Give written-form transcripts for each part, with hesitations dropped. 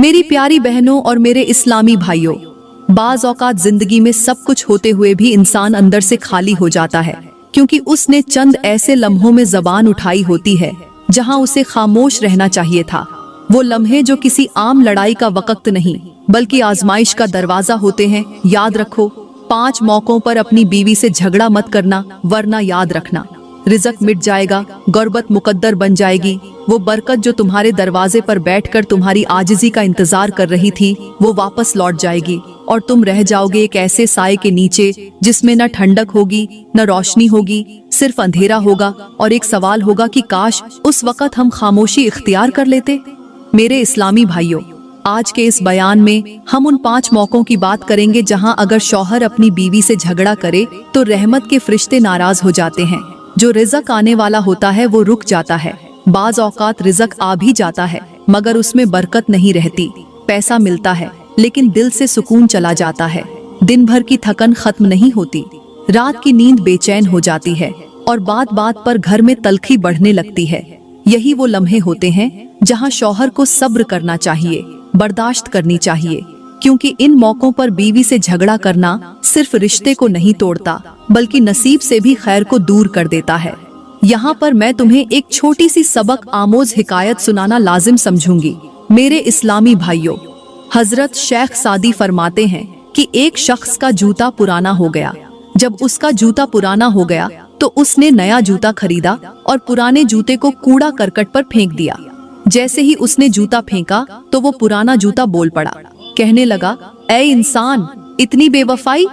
मेरी प्यारी बहनों और मेरे इस्लामी भाइयों, बाज औकात जिंदगी में सब कुछ होते हुए भी इंसान अंदर से खाली हो जाता है, क्योंकि उसने चंद ऐसे लम्हों में जबान उठाई होती है जहां उसे खामोश रहना चाहिए था। वो लम्हे जो किसी आम लड़ाई का वक्त नहीं बल्कि आजमाइश का दरवाजा होते हैं। याद रखो, 5 मौकों पर अपनी बीवी से झगड़ा मत करना, वरना याद रखना रिज़्क मिट जाएगा, गुर्बत मुकद्दर बन जाएगी। वो बरकत जो तुम्हारे दरवाजे पर बैठकर तुम्हारी आजिज़ी का इंतजार कर रही थी, वो वापस लौट जाएगी और तुम रह जाओगे एक ऐसे साए के नीचे जिसमें न ठंडक होगी न रोशनी होगी, सिर्फ अंधेरा होगा। और एक सवाल होगा कि काश उस वक्त हम खामोशी इख्तियार कर लेते। मेरे इस्लामी भाइयों, आज के इस बयान में हम उन 5 मौकों की बात करेंगे जहां अगर शौहर अपनी बीवी से झगड़ा करे तो रहमत के फरिश्ते नाराज हो जाते हैं। जो रिज़्क आने वाला होता है वो रुक जाता है। बाज औकात रिज़्क आ भी जाता है मगर उसमें बरकत नहीं रहती। पैसा मिलता है लेकिन दिल से सुकून चला जाता है। दिन भर की थकन खत्म नहीं होती, रात की नींद बेचैन हो जाती है और बात बात पर घर में तलखी बढ़ने लगती है। यही वो लम्हे होते हैं जहां शौहर को सब्र करना चाहिए, बर्दाश्त करनी चाहिए, क्योंकि इन मौकों पर बीवी से झगड़ा करना सिर्फ रिश्ते को नहीं तोड़ता बल्कि नसीब से भी खैर को दूर कर देता है। यहाँ पर मैं तुम्हें एक छोटी सी सबक आमोज हिकायत सुनाना लाजिम समझूंगी। मेरे इस्लामी भाइयों, हजरत शेख सादी फरमाते हैं कि एक शख्स का जूता पुराना हो गया। जब उसका जूता पुराना हो गया तो उसने नया जूता खरीदा और पुराने जूते को कूड़ा करकट पर फेंक दिया। जैसे ही उसने जूता फेंका तो वो पुराना जूता बोल पड़ा, कहने लगा, ऐ इंसान, इतनी बेवफाई!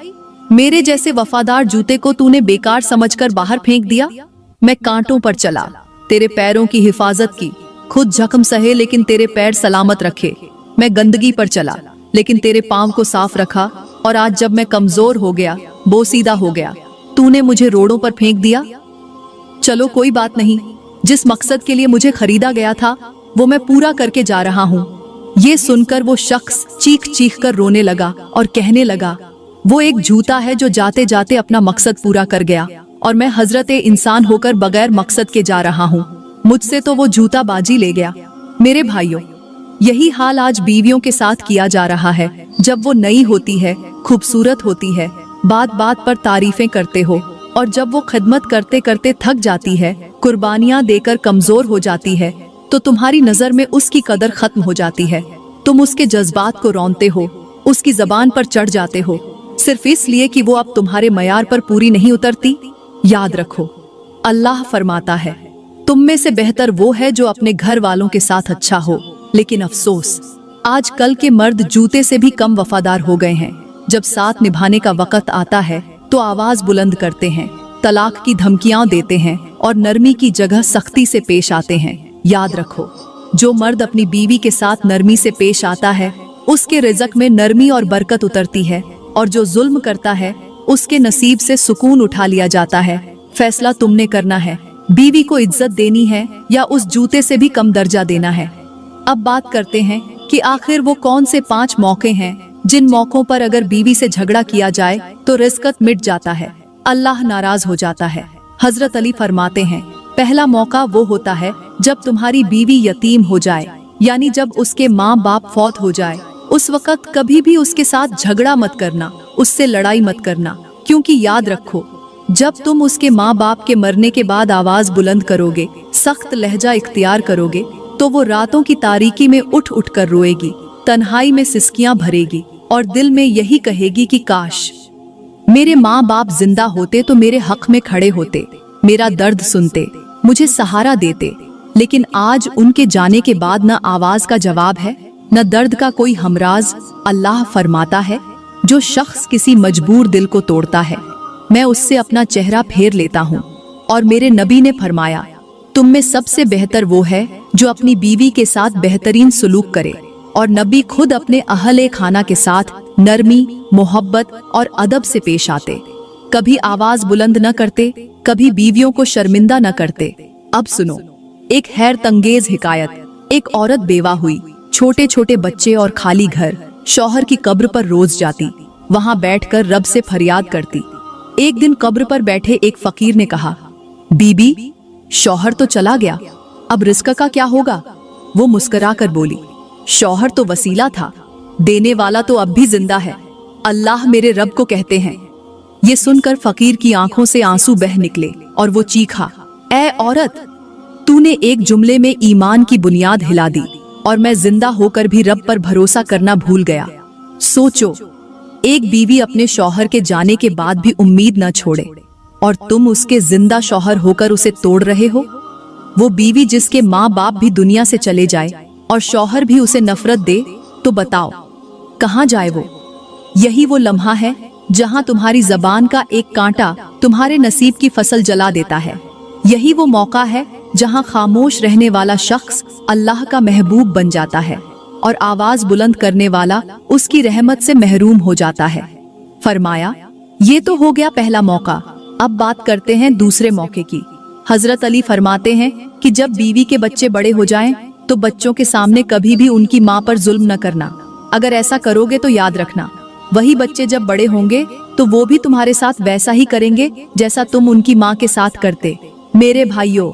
मेरे जैसे वफादार जूते को तूने बेकार समझकर बाहर फेंक दिया। मैं कांटों पर चला, तेरे पैरों की हिफाजत की, खुद जख्म सहे लेकिन तेरे पैर सलामत रखे। मैं गंदगी पर चला लेकिन तेरे पांव को साफ रखा, और आज जब मैं कमजोर हो गया, बोसीदा हो गया, तूने मुझे रोडों पर फेंक दिया। चलो कोई बात नहीं, जिस मकसद के लिए मुझे खरीदा गया था वो मैं पूरा करके जा रहा हूँ। ये सुनकर वो शख्स चीख चीख कर रोने लगा और कहने लगा, वो एक जूता है जो जाते जाते अपना मकसद पूरा कर गया और मैं हजरत इंसान होकर बगैर मकसद के जा रहा हूँ। मुझसे तो वो जूता बाजी ले गया। मेरे भाइयों, यही हाल आज बीवियों के साथ किया जा रहा है। जब वो नई होती है, खूबसूरत होती है, बात बात पर तारीफें करते हो, और जब वो खिदमत करते करते थक जाती है, कुर्बानियां देकर कमजोर हो जाती है, तो तुम्हारी नजर में उसकी कदर खत्म हो जाती है। तुम उसके जज्बात को रौनते हो, उसकी जबान पर चढ़ जाते हो, सिर्फ इसलिए कि वो अब तुम्हारे मयार पर पूरी नहीं उतरती। याद रखो, अल्लाह फरमाता है, तुम में से बेहतर वो है जो अपने घर वालों के साथ अच्छा हो। लेकिन अफसोस, आज कल के मर्द जूते से भी कम वफादार हो गए हैं। जब साथ निभाने का वक्त आता है तो आवाज बुलंद करते हैं, तलाक की धमकियां देते हैं और नरमी की जगह सख्ती से पेश आते हैं। याद रखो, जो मर्द अपनी बीवी के साथ नरमी से पेश आता है उसके रिज़्क में नरमी और बरकत उतरती है, और जो जुल्म करता है उसके नसीब से सुकून उठा लिया जाता है। फैसला तुमने करना है, बीवी को इज्जत देनी है या उस जूते से भी कम दर्जा देना है। अब बात करते हैं कि आखिर वो कौन से 5 मौके हैं जिन मौकों पर अगर बीवी से झगड़ा किया जाए तो रिज़्क मिट जाता है, अल्लाह नाराज हो जाता है। हजरत अली फरमाते हैं, पहला मौका वो होता है जब तुम्हारी बीवी यतीम हो जाए, यानी जब उसके माँ बाप फौत हो जाए। उस वक्त कभी भी उसके साथ झगड़ा मत करना, उससे लड़ाई मत करना, क्योंकि याद रखो, जब तुम उसके माँ बाप के मरने के बाद आवाज बुलंद करोगे, सख्त लहजा इख्तियार करोगे, तो वो रातों की तारीकी में उठ उठ कर रोएगी, तन्हाई में सिसकियां भरेगी और दिल में यही कहेगी कि काश मेरे माँ बाप जिंदा होते तो मेरे हक में खड़े होते, मेरा दर्द सुनते, मुझे सहारा देते। लेकिन आज उनके जाने के बाद न आवाज का जवाब है, न दर्द का कोई हमराज। अल्लाह फरमाता है, जो शख्स किसी मजबूर दिल को तोड़ता है, मैं उससे अपना चेहरा फेर लेता हूँ। और मेरे नबी ने फरमाया, तुम में सबसे बेहतर वो है जो अपनी बीवी के साथ बेहतरीन सलूक करे। और नबी खुद अपने अहले खाना के साथ नरमी, मोहब्बत और अदब से पेश आते, कभी आवाज बुलंद न करते, कभी बीवियों को शर्मिंदा न करते। अब सुनो एक हैरत अंगेज हिकायत। एक औरत बेवा हुई, छोटे छोटे बच्चे और खाली घर, शौहर की कब्र पर रोज जाती, वहां बैठकर रब से फरियाद करती। एक दिन कब्र पर बैठे एक फकीर ने कहा, बीबी, शौहर तो चला गया, अब रिज़्क का क्या होगा? वो मुस्कुरा कर बोली, शौहर तो वसीला था, देने वाला तो अब भी जिंदा है, अल्लाह मेरे रब को कहते हैं। ये सुनकर फकीर की आंखों से आंसू बह निकले और वो चीखा, ऐ औरत, तूने एक जुमले में ईमान की बुनियाद हिला दी और मैं जिंदा होकर भी रब पर भरोसा करना भूल गया। सोचो, एक बीवी अपने शौहर के जाने के बाद भी उम्मीद न छोड़े और तुम उसके जिंदा शौहर होकर उसे तोड़ रहे हो। वो बीवी जिसके माँ बाप भी दुनिया से चले जाए और शौहर भी उसे नफरत दे तो बताओ कहाँ जाए वो। यही वो लम्हा है जहाँ तुम्हारी जबान का एक कांटा तुम्हारे नसीब की फसल जला देता है। यही वो मौका है जहाँ खामोश रहने वाला शख्स अल्लाह का महबूब बन जाता है और आवाज बुलंद करने वाला उसकी रहमत से महरूम हो जाता है। फरमाया, ये तो हो गया पहला मौका, अब बात करते हैं दूसरे मौके की। हजरत अली फरमाते हैं कि जब बीवी के बच्चे बड़े हो जाएं, तो बच्चों के सामने कभी भी उनकी माँ पर जुल्म न करना। अगर ऐसा करोगे तो याद रखना, वही बच्चे जब बड़े होंगे तो वो भी तुम्हारे साथ वैसा ही करेंगे जैसा तुम उनकी माँ के साथ करते। मेरे भाइयों,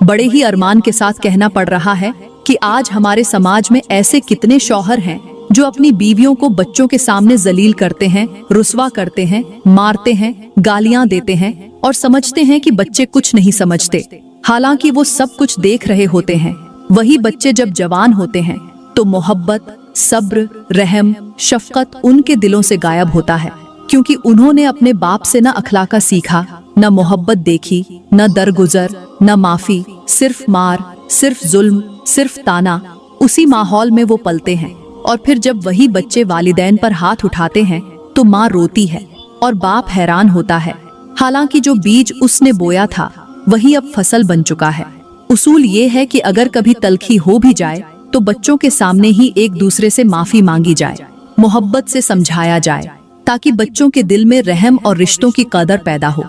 बड़े ही अरमान के साथ कहना पड़ रहा है कि आज हमारे समाज में ऐसे कितने शौहर हैं जो अपनी बीवियों को बच्चों के सामने जलील करते हैं, रुस्वा करते हैं, मारते हैं, गालियां देते हैं और समझते हैं कि बच्चे कुछ नहीं समझते, हालांकि वो सब कुछ देख रहे होते हैं। वही बच्चे जब जवान होते हैं तो मोहब्बत, सब्र, रहम, शफकत उनके दिलों से गायब होता है, क्योंकि उन्होंने अपने बाप से न अखलाका सीखा, न मोहब्बत देखी, न दरगुजर, न माफी, सिर्फ मार, सिर्फ जुल्म, सिर्फ ताना। उसी माहौल में वो पलते हैं और फिर जब वही बच्चे वालिदैन पर हाथ उठाते हैं तो माँ रोती है और बाप हैरान होता है, हालांकि जो बीज उसने बोया था वही अब फसल बन चुका है। उसूल ये है कि अगर कभी तलखी हो भी जाए तो बच्चों के सामने ही एक दूसरे से माफी मांगी जाए, मोहब्बत से समझाया जाए, ताकि बच्चों के दिल में रहम और रिश्तों की कदर पैदा हो।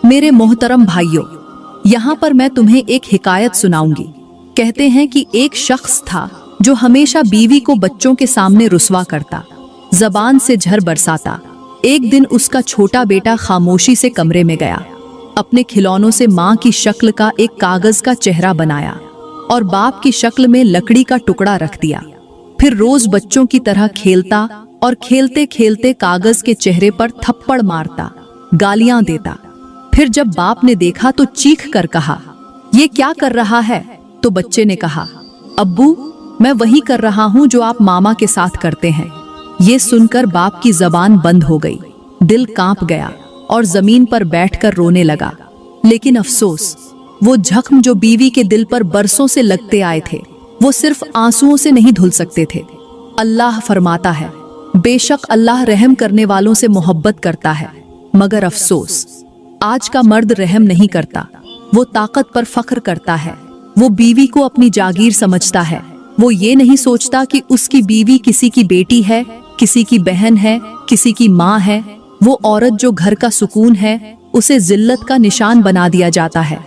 मेरे मोहतरम भाइयों, यहाँ पर मैं तुम्हें एक हिकायत सुनाऊंगी। कहते हैं कि एक शख्स था जो हमेशा बीवी को बच्चों के सामने रुस्वा करता, जबान से झर बरसाता। एक दिन उसका छोटा बेटा खामोशी से कमरे में गया, अपने खिलौनों से माँ की शक्ल का एक कागज का चेहरा बनाया और बाप की शक्ल में लकड़ी का टुकड़ा रख दिया। फिर रोज बच्चों की तरह खेलता और खेलते खेलते कागज के चेहरे पर थप्पड़ मारता, गालियां देता। फिर जब बाप ने देखा तो चीख कर कहा, ये क्या कर रहा है? तो बच्चे ने कहा, अब्बू, मैं वही कर रहा हूँ जो आप मामा के साथ करते हैं। ये सुनकर बाप की जबान बंद हो गई, दिल कांप गया और जमीन पर बैठकर रोने लगा। लेकिन अफसोस, वो जख्म जो बीवी के दिल पर बरसों से लगते आए थे, वो सिर्फ आंसुओं से नहीं धुल सकते थे। अल्लाह फरमाता है, बेशक अल्लाह रहम करने वालों से मोहब्बत करता है, मगर अफसोस, आज का मर्द रहम नहीं करता। वो ताकत पर फख्र करता है, वो बीवी को अपनी जागीर समझता है। वो ये नहीं सोचता कि उसकी बीवी किसी की बेटी है, किसी की बहन है, किसी की माँ है। वो औरत जो घर का सुकून है, उसे जिल्लत का निशान बना दिया जाता है।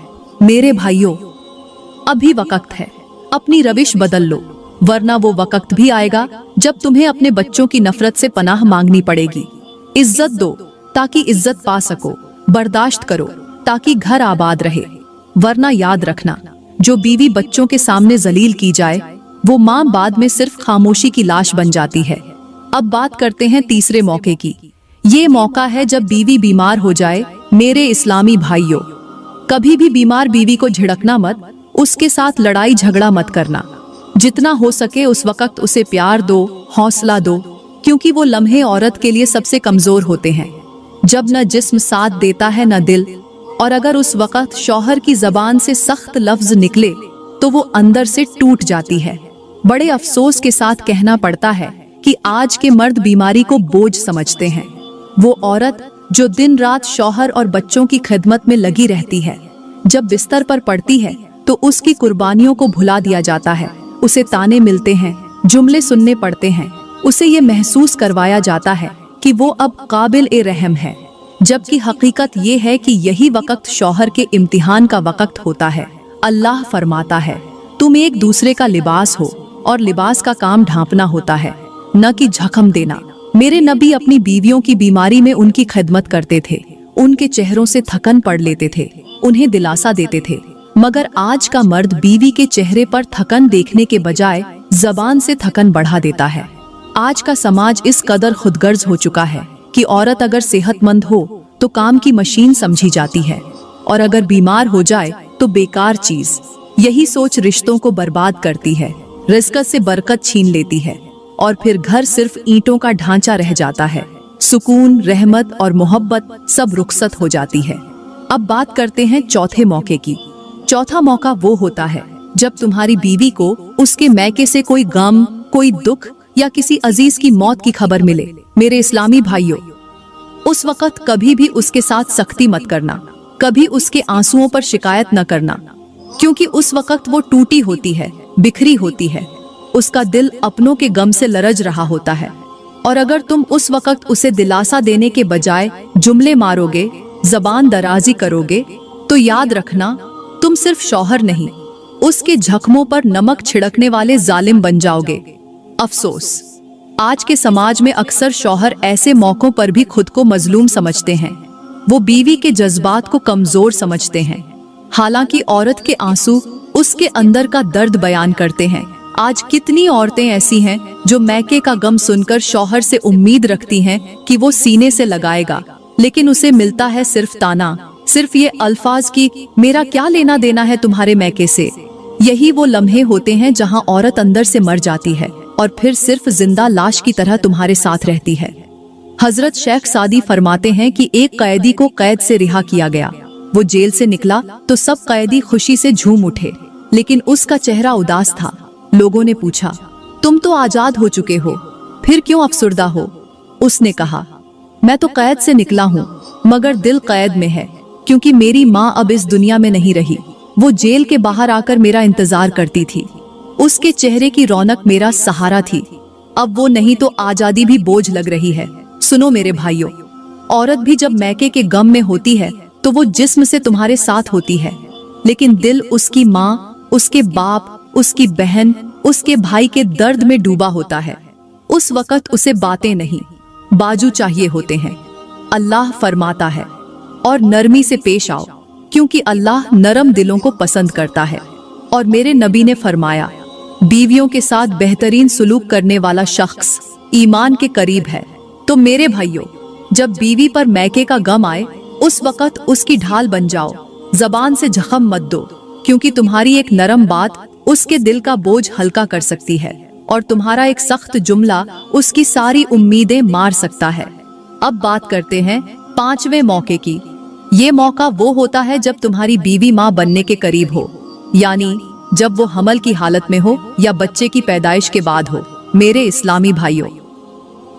मेरे भाइयों, अभी वक्त है, अपनी रविश बदल लो, वरना वो वक्त भी आएगा जब तुम्हें अपने बच्चों की नफरत से पनाह मांगनी पड़ेगी। इज्जत दो ताकि इज्जत पा सको, बर्दाश्त करो ताकि घर आबाद रहे, वरना याद रखना, जो बीवी बच्चों के सामने जलील की जाए, वो माँ बाद में सिर्फ खामोशी की लाश बन जाती है। अब बात करते हैं तीसरे मौके की। ये मौका है जब बीवी बीमार हो जाए। मेरे इस्लामी भाइयों, कभी भी बीमार बीवी को झिड़कना मत, उसके साथ लड़ाई झगड़ा मत करना। जितना हो सके उस वक्त उसे प्यार दो, हौसला दो, क्योंकि वो लम्हे औरत के लिए सबसे कमजोर होते हैं, जब न जिस्म साथ देता है न दिल। और अगर उस वक्त शौहर की जबान से सख्त लफ्ज निकले तो वो अंदर से टूट जाती है। बड़े अफसोस के साथ कहना पड़ता है कि आज के मर्द बीमारी को बोझ समझते हैं। वो औरत जो दिन रात शौहर और बच्चों की खिदमत में लगी रहती है, जब बिस्तर पर पड़ती है तो उसकी कुर्बानियों को भुला दिया जाता है। उसे ताने मिलते हैं, जुमले सुनने पड़ते हैं, उसे ये महसूस करवाया जाता है कि वो अब काबिल ए रहम है, जबकि हकीकत ये है कि यही वक्त शौहर के इम्तिहान का वक्त होता है। अल्लाह फरमाता है, तुम एक दूसरे का लिबास हो और लिबास का काम ढांपना होता है, न कि जख्म देना। मेरे नबी अपनी बीवियों की बीमारी में उनकी खिदमत करते थे, उनके चेहरों से थकन पड़ लेते थे, उन्हें दिलासा देते थे। मगर आज का मर्द बीवी के चेहरे पर थकन देखने के बजाय जबान से थकन बढ़ा देता है। आज का समाज इस कदर खुदगर्ज हो चुका है कि औरत अगर सेहतमंद हो तो काम की मशीन समझी जाती है, और अगर बीमार हो जाए तो बेकार चीज। यही सोच रिश्तों को बर्बाद करती है, रिज़्क़ से बरकत छीन लेती है, और फिर घर सिर्फ ईंटों का ढांचा रह जाता है। सुकून, रहमत और मोहब्बत सब रुखसत हो जाती है। अब बात करते हैं चौथे मौके की। चौथा मौका वो होता है जब तुम्हारी बीवी को उसके मैके से कोई गम, कोई दुख या किसी अजीज की मौत की खबर मिले। मेरे इस्लामी भाइयों, उस वक्त कभी भी उसके साथ सख्ती मत करना, कभी उसके आंसुओं पर शिकायत न करना, क्योंकि उस वक्त वो टूटी होती है, बिखरी होती है, उसका दिल अपनों के गम से लरज रहा होता है। और अगर तुम उस वक्त उसे दिलासा देने के बजाय जुमले मारोगे, जबान दराजी करोगे, तो याद रखना तुम सिर्फ शौहर नहीं, उसके जख्मों पर नमक छिड़कने वाले जालिम बन जाओगे। अफसोस, आज के समाज में अक्सर शौहर ऐसे मौकों पर भी खुद को मजलूम समझते हैं। वो बीवी के जज्बात को कमजोर समझते हैं, हालांकि औरत के आंसू उसके अंदर का दर्द बयान करते हैं। आज कितनी औरतें ऐसी हैं जो मैके का गम सुनकर शौहर से उम्मीद रखती हैं कि वो सीने से लगाएगा, लेकिन उसे मिलता है सिर्फ ताना, सिर्फ ये अल्फाज की मेरा क्या लेना देना है तुम्हारे मैके से। यही वो लम्हे होते हैं जहां औरत अंदर से मर जाती है और फिर सिर्फ जिंदा लाश की तरह तुम्हारे साथ रहती है। हजरत शेख सादी फरमाते हैं कि एक कैदी को कैद से रिहा किया गया। वो जेल से निकला तो सब कैदी खुशी से झूम उठे, लेकिन उसका चेहरा उदास था। लोगों ने पूछा, तुम तो आजाद हो चुके हो, फिर क्यों अफसुर्दा हो? उसने कहा, मैं तो कैद से निकला हूँ, मगर दिल कैद में है, क्योंकि मेरी माँ अब इस दुनिया में नहीं रही। वो जेल के बाहर आकर मेरा इंतजार करती थी, उसके चेहरे की रौनक मेरा सहारा थी। अब वो नहीं तो आजादी भी बोझ लग रही है। सुनो मेरे भाइयों, औरत भी जब मैके के गम में होती है तो वो जिस्म से तुम्हारे साथ होती है, लेकिन दिल उसकी माँ, उसके बाप, उसकी बहन, उसके भाई के दर्द में डूबा होता है। उस वक्त उसे बातें नहीं, बाजू चाहिए होते हैं। अल्लाह फरमाता है, और नरमी से पेश आओ, क्योंकि अल्लाह नरम दिलों को पसंद करता है। और मेरे नबी ने फरमाया, बीवियों के साथ बेहतरीन सुलूक करने वाला शख्स ईमान के करीब है। तो मेरे भाइयों, जब बीवी पर मैके का गम आए, उस वक्त उसकी ढाल बन जाओ, जबान से जख्म मत दो, क्योंकि तुम्हारी एक नरम बात उसके दिल का बोझ हल्का कर सकती है, और तुम्हारा एक सख्त जुमला उसकी सारी उम्मीदें मार सकता है। अब बात करते हैं पांचवें मौके की। ये मौका वो होता है जब तुम्हारी बीवी माँ बनने के करीब हो, यानी जब वो हमल की हालत में हो या बच्चे की पैदाइश के बाद हो। मेरे इस्लामी भाइयों,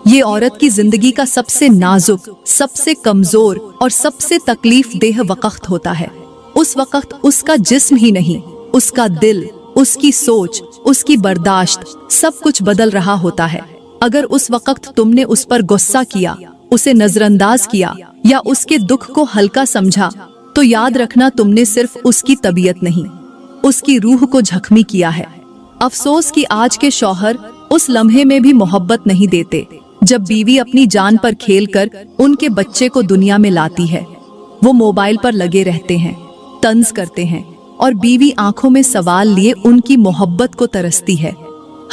ये औरत की जिंदगी का सबसे नाजुक, सबसे कमजोर और सबसे तकलीफ देह वक्त होता है। उस वक्त उसका जिस्म ही नहीं, उसका दिल, उसकी सोच, उसकी बर्दाश्त, सब कुछ बदल रहा होता है। अगर उस वक्त तुमने उस पर गुस्सा किया, उसे नजरअंदाज किया या उसके दुख को हल्का समझा, तो याद रखना तुमने सिर्फ उसकी तबीयत नहीं, उसकी रूह को जख्मी किया है। अफसोस कि आज के शौहर उस लम्हे में भी मोहब्बत नहीं देते जब बीवी अपनी जान पर खेलकर उनके बच्चे को दुनिया में लाती है। वो मोबाइल पर लगे रहते हैं, तंज करते हैं, और बीवी आंखों में सवाल लिए उनकी मोहब्बत को तरसती है।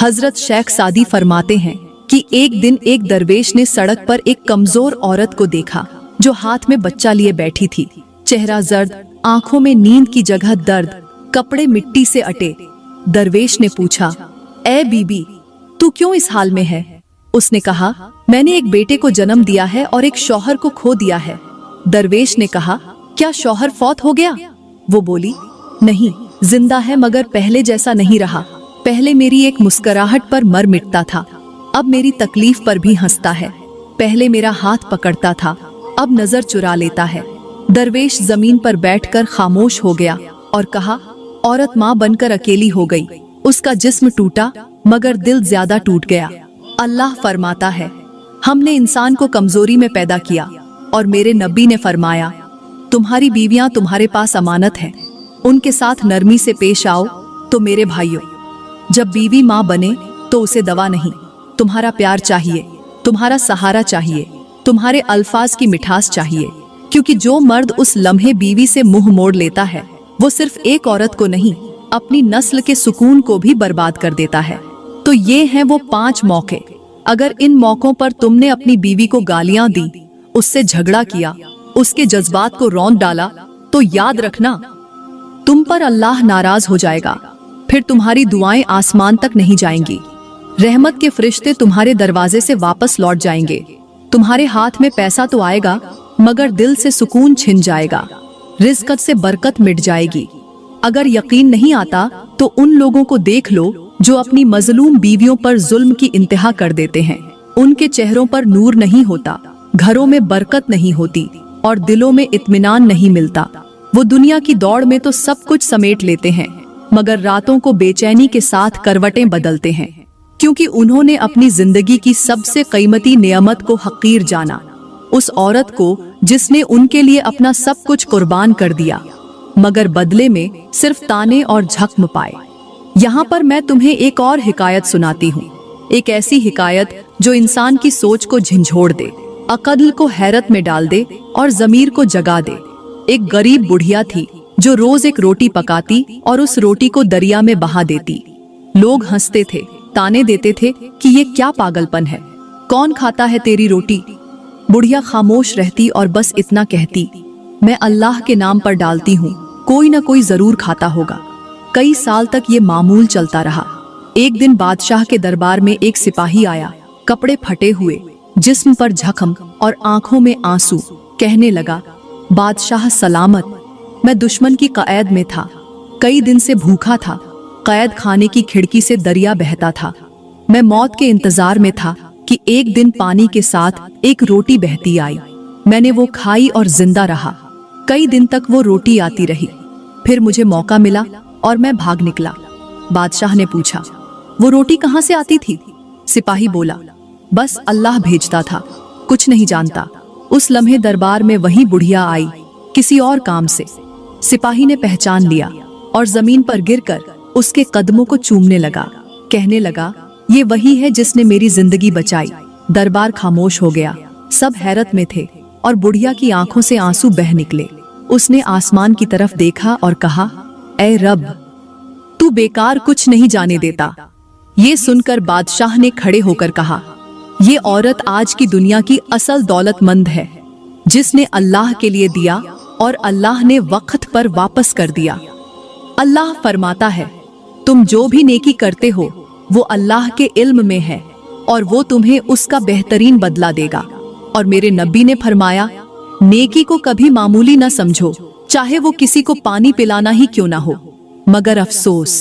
हजरत शेख सादी फरमाते हैं कि एक दिन एक दरवेश ने सड़क पर एक कमजोर औरत को देखा जो हाथ में बच्चा लिए बैठी थी। चेहरा जर्द, आंखों में नींद की जगह दर्द, कपड़े मिट्टी से अटे। दरवेश ने पूछा, ए बीबी, तू क्यों इस हाल में है? उसने कहा, मैंने एक बेटे को जन्म दिया है और एक शौहर को खो दिया है। दरवेश ने कहा, क्या शौहर फौत हो गया? वो बोली, नहीं, जिंदा है, मगर पहले जैसा नहीं रहा। पहले मेरी एक मुस्कुराहट पर मर मिटता था, अब मेरी तकलीफ पर भी हंसता है। पहले मेरा हाथ पकड़ता था, अब नजर चुरा लेता है। दरवेश जमीन पर बैठकर खामोश हो गया और कहा, औरत माँ बनकर अकेली हो गई। उसका जिस्म टूटा, मगर दिल ज्यादा टूट गया। अल्लाह फरमाता है, हमने इंसान को कमजोरी में पैदा किया, और मेरे नबी ने फरमाया, तुम्हारी बीवियां तुम्हारे पास अमानत है, उनके साथ नरमी से पेश आओ। तो मेरे भाइयों, जब बीवी माँ बने तो उसे दवा नहीं, तुम्हारा प्यार चाहिए, तुम्हारा सहारा चाहिए, तुम्हारे अल्फाज की मिठास चाहिए। क्योंकि जो मर्द उस लम्हे बीवी से मुंह मोड़ लेता है, वो सिर्फ एक औरत को नहीं, अपनी नस्ल के सुकून को भी बर्बाद कर देता है। तो ये हैं वो 5 मौके। अगर इन मौकों पर तुमने अपनी बीवी को गालियां दी, उससे झगड़ा किया, उसके जज्बात को रौंद डाला, तो याद रखना तुम पर अल्लाह नाराज हो जाएगा। फिर तुम्हारी दुआएं आसमान तक नहीं जाएंगी। रहमत के फरिश्ते तुम्हारे दरवाजे से वापस लौट जाएंगे। तुम्हारे हाथ में पैसा तो आएगा, मगर दिल से सुकून छिन जाएगा। रिज़्क़ से बरकत मिट जाएगी। अगर यकीन नहीं आता तो उन लोगों को देख लो जो अपनी मजलूम बीवियों पर जुल्म की इंतहा कर देते हैं। उनके चेहरों पर नूर नहीं होता, घरों में बरकत नहीं होती और दिलों में इत्मीनान नहीं मिलता। वो दुनिया की दौड़ में तो सब कुछ समेट लेते हैं, मगर रातों को बेचैनी के साथ करवटें बदलते हैं, क्योंकि उन्होंने अपनी जिंदगी की सबसे कीमती नेमत को हकीर जाना। उस औरत को जिसने उनके लिए अपना सब कुछ कुर्बान कर दिया, मगर बदले में सिर्फ ताने और झख्म पाए। यहाँ पर मैं तुम्हें एक और हिकायत सुनाती हूँ, एक ऐसी हिकायत जो इंसान की सोच को झंझोड़ दे, अक्ल को हैरत में डाल दे और ज़मीर को जगा दे। एक गरीब बुढ़िया थी जो रोज एक रोटी पकाती और उस रोटी को दरिया में बहा देती। लोग हंसते थे, ताने देते थे कि ये क्या पागलपन है, कौन खाता है तेरी रोटी। बुढ़िया खामोश रहती और बस इतना कहती, मैं अल्लाह के नाम पर डालती हूँ, कोई ना कोई जरूर खाता होगा। कई साल तक ये मामूल चलता रहा। एक दिन बादशाह के दरबार में एक सिपाही आया, कपड़े फटे हुए, जिस्म पर जख्म और आंखों में आंसू। कहने लगा, बादशाह सलामत, मैं दुश्मन की कैद में था, कई दिन से भूखा था। कैद खाने की खिड़की से दरिया बहता था। मैं मौत के इंतजार में था कि एक दिन पानी के साथ एक रोटी बहती आई। मैंने वो खाई और जिंदा रहा। कई दिन तक वो रोटी आती रही। फिर मुझे मौका मिला और मैं भाग निकला। बादशाह ने पूछा, वो रोटी कहाँ से आती थी? सिपाही बोला, बस अल्लाह भेजता था, कुछ नहीं जानता। उस लम्हे दरबार में वही बुढ़िया आई, किसी और काम से। सिपाही ने पहचान लिया और जमीन पर गिरकर उसके कदमों को चूमने लगा। कहने लगा, ये वही है जिसने मेरी जिंदगी बचाई। दरबार खामोश हो गया, सब हैरत में थे और बुढ़िया की आंखों से आंसू बह निकले। उसने आसमान की तरफ देखा और कहा, ऐ रब, तू बेकार कुछ नहीं जाने देता। ये सुनकर बादशाह ने खड़े होकर कहा, ये औरत आज की दुनिया की असल दौलतमंद है, जिसने अल्लाह के लिए दिया और अल्लाह ने वक्त पर वापस कर दिया। अल्लाह फरमाता है, तुम जो भी नेकी करते हो वो अल्लाह के इल्म में है और वो तुम्हें उसका बेहतरीन बदला देगा। और मेरे नबी ने फरमाया, नेकी को कभी मामूली न समझो, चाहे वो किसी को पानी पिलाना ही क्यों ना हो। मगर अफसोस,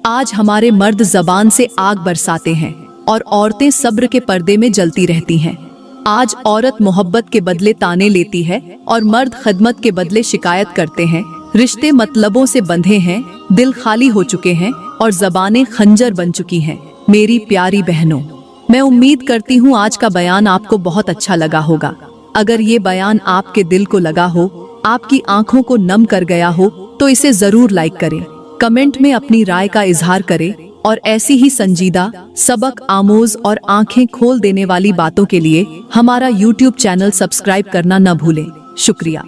आज हमारे मर्द जबान से आग बरसाते हैं और औरतें सब्र के पर्दे में जलती रहती हैं। आज औरत मोहब्बत के बदले ताने लेती है और मर्द खदमत के बदले शिकायत करते हैं। रिश्ते मतलबों से बंधे हैं, दिल खाली हो चुके हैं और जबानें खंजर बन चुकी हैं। मेरी प्यारी बहनों, मैं उम्मीद करती हूँ आज का बयान आपको बहुत अच्छा लगा होगा। अगर ये बयान आपके दिल को लगा हो, आपकी आंखों को नम कर गया हो, तो इसे जरूर लाइक करें, कमेंट में अपनी राय का इजहार करें और ऐसी ही संजीदा, सबक आमोज और आंखें खोल देने वाली बातों के लिए हमारा YouTube चैनल सब्सक्राइब करना न भूलें। शुक्रिया।